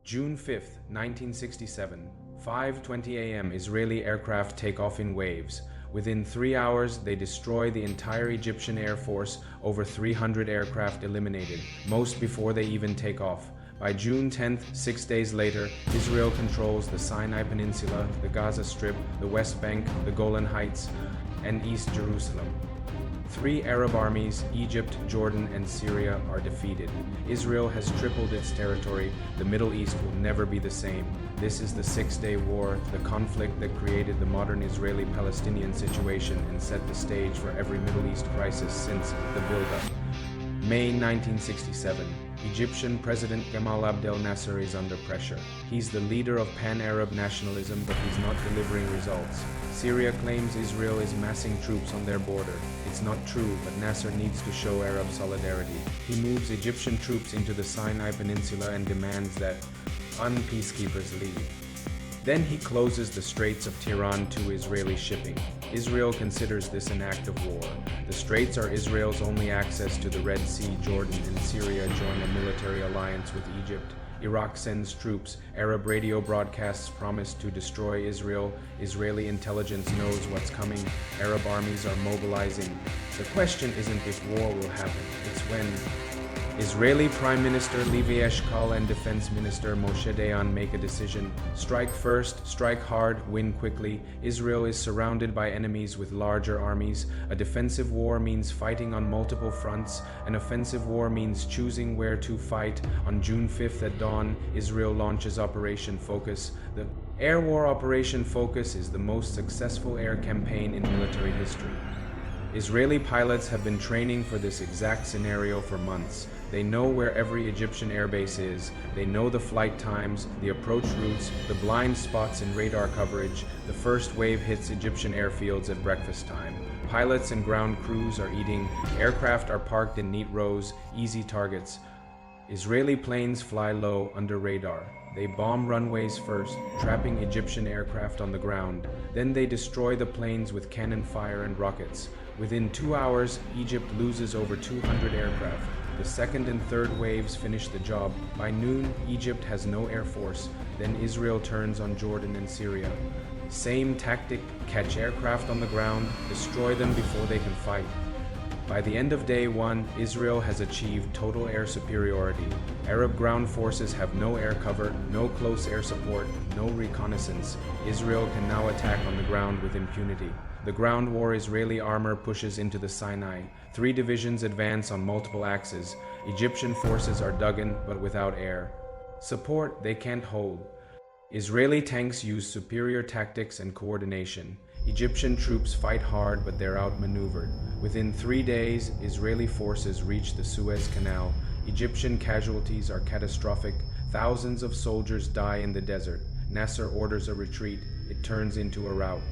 June 5, 1967, 5:20 a.m. Israeli aircraft take off in waves. Within 3 hours, they destroy the entire Egyptian Air Force, over 300 aircraft eliminated, most before they even take off. By June 10th, 6 days later, Israel controls the Sinai Peninsula, the Gaza Strip, the West Bank, the Golan Heights, and East Jerusalem. 3 Arab armies, Egypt, Jordan, and Syria, are defeated. Israel has tripled its territory. The Middle East will never be the same. This is the Six-Day War, the conflict that created the modern Israeli-Palestinian situation and set the stage for every Middle East crisis since the buildup. May 1967. Egyptian President Gamal Abdel Nasser is under pressure. He's the leader of pan-Arab nationalism, but he's not delivering results. Syria claims Israel is massing troops on their border. It's not true, but Nasser needs to show Arab solidarity. He moves Egyptian troops into the Sinai Peninsula and demands that peacekeepers leave. Then he closes the Straits of Tiran to Israeli shipping. Israel considers this an act of war. The Straits are Israel's only access to the Red Sea. Jordan and Syria join a military alliance with Egypt. Iraq sends troops. Arab radio broadcasts promise to destroy Israel. Israeli intelligence knows what's coming. Arab armies are mobilizing. The question isn't if war will happen, it's when. Israeli Prime Minister Levi Eshkol and Defense Minister Moshe Dayan make a decision. Strike first, strike hard, win quickly. Israel is surrounded by enemies with larger armies. A defensive war means fighting on multiple fronts. An offensive war means choosing where to fight. On June 5th at dawn, Israel launches Operation Focus. The air war Operation Focus is the most successful air campaign in military history. Israeli pilots have been training for this exact scenario for months. They know where every Egyptian airbase is. They know the flight times, the approach routes, the blind spots in radar coverage. The first wave hits Egyptian airfields at breakfast time. Pilots and ground crews are eating. Aircraft are parked in neat rows, easy targets. Israeli planes fly low under radar. They bomb runways first, trapping Egyptian aircraft on the ground. Then they destroy the planes with cannon fire and rockets. Within 2 hours, Egypt loses over 200 aircraft. The second and third waves finish the job. By noon, Egypt has no air force. Then Israel turns on Jordan and Syria. Same tactic: catch aircraft on the ground, destroy them before they can fight. By the end of day 1, Israel has achieved total air superiority. Arab ground forces have no air cover, no close air support, no reconnaissance. Israel can now attack on the ground with impunity. The ground war Israeli armor pushes into the Sinai. 3 divisions advance on multiple axes. Egyptian forces are dug in, but without air support, they can't hold. Israeli tanks use superior tactics and coordination. Egyptian troops fight hard, but they're outmaneuvered. Within 3 days, Israeli forces reach the Suez Canal. Egyptian casualties are catastrophic. Thousands of soldiers die in the desert. Nasser orders a retreat. It turns into a rout.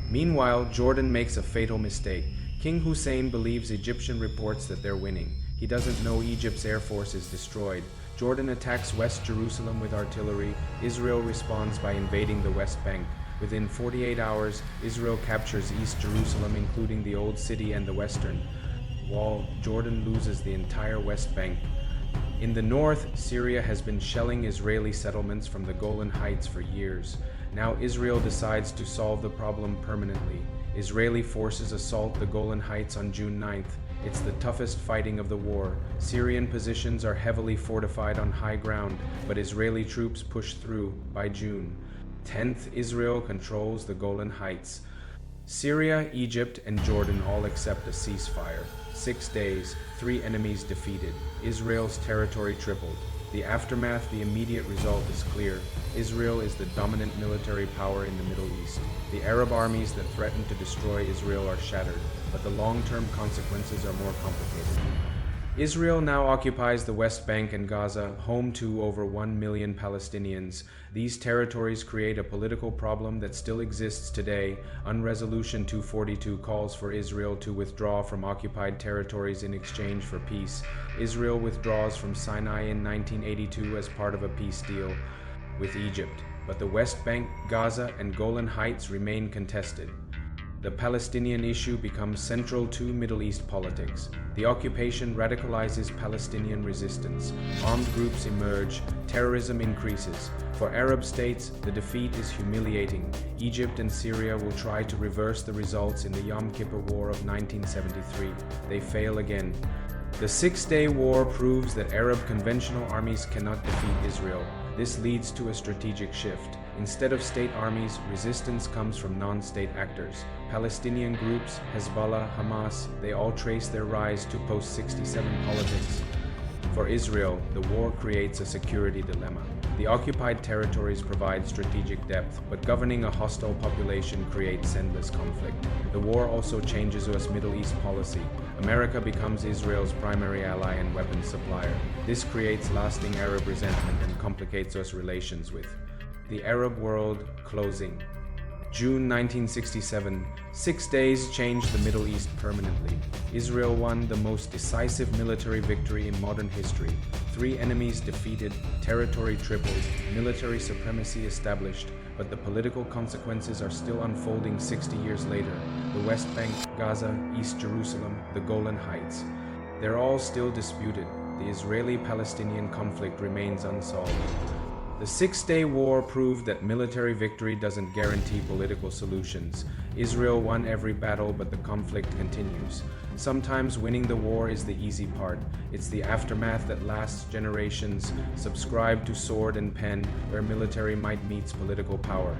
Meanwhile, Jordan makes a fatal mistake. King Hussein believes Egyptian reports that they're winning. He doesn't know Egypt's air force is destroyed. Jordan attacks West Jerusalem with artillery. Israel responds by invading the West Bank. Within 48 hours, Israel captures East Jerusalem, including the Old City and the Western Wall. Jordan loses the entire West Bank. In the north, Syria has been shelling Israeli settlements from the Golan Heights for years. Now Israel decides to solve the problem permanently. Israeli forces assault the Golan Heights on June 9th. It's the toughest fighting of the war. Syrian positions are heavily fortified on high ground, but Israeli troops push through. By June 10th, Israel controls the Golan Heights. Syria, Egypt, and Jordan all accept a ceasefire. 6 days, 3 enemies defeated. Israel's territory tripled. The aftermath, the immediate result is clear. Israel is the dominant military power in the Middle East. The Arab armies that threaten to destroy Israel are shattered, but the long-term consequences are more complicated. Israel now occupies the West Bank and Gaza, home to over 1 million Palestinians. These territories create a political problem that still exists today. Resolution 242 calls for Israel to withdraw from occupied territories in exchange for peace. Israel withdraws from Sinai in 1982 as part of a peace deal with Egypt, but the West Bank, Gaza, and Golan Heights remain contested. The Palestinian issue becomes central to Middle East politics. The occupation radicalizes Palestinian resistance. Armed groups emerge. Terrorism increases. For Arab states, the defeat is humiliating. Egypt and Syria will try to reverse the results in the Yom Kippur War of 1973. They fail again. The Six-Day War proves that Arab conventional armies cannot defeat Israel. This leads to a strategic shift. Instead of state armies, resistance comes from non-state actors. Palestinian groups, Hezbollah, Hamas, they all trace their rise to post-67 politics. For Israel, the war creates a security dilemma. The occupied territories provide strategic depth, but governing a hostile population creates endless conflict. The war also changes U.S. Middle East policy. America becomes Israel's primary ally and weapons supplier. This creates lasting Arab resentment and complicates U.S. relations with the Arab world. Closing. June 1967, 6 days changed the Middle East permanently. Israel won the most decisive military victory in modern history. 3 enemies defeated, territory tripled, military supremacy established, but the political consequences are still unfolding 60 years later. The West Bank, Gaza, East Jerusalem, the Golan Heights. They're all still disputed. The Israeli-Palestinian conflict remains unsolved. The Six-Day War proved that military victory doesn't guarantee political solutions. Israel won every battle, but the conflict continues. Sometimes winning the war is the easy part. It's the aftermath that lasts generations. Subscribe to Sword and Pen, where military might meets political power.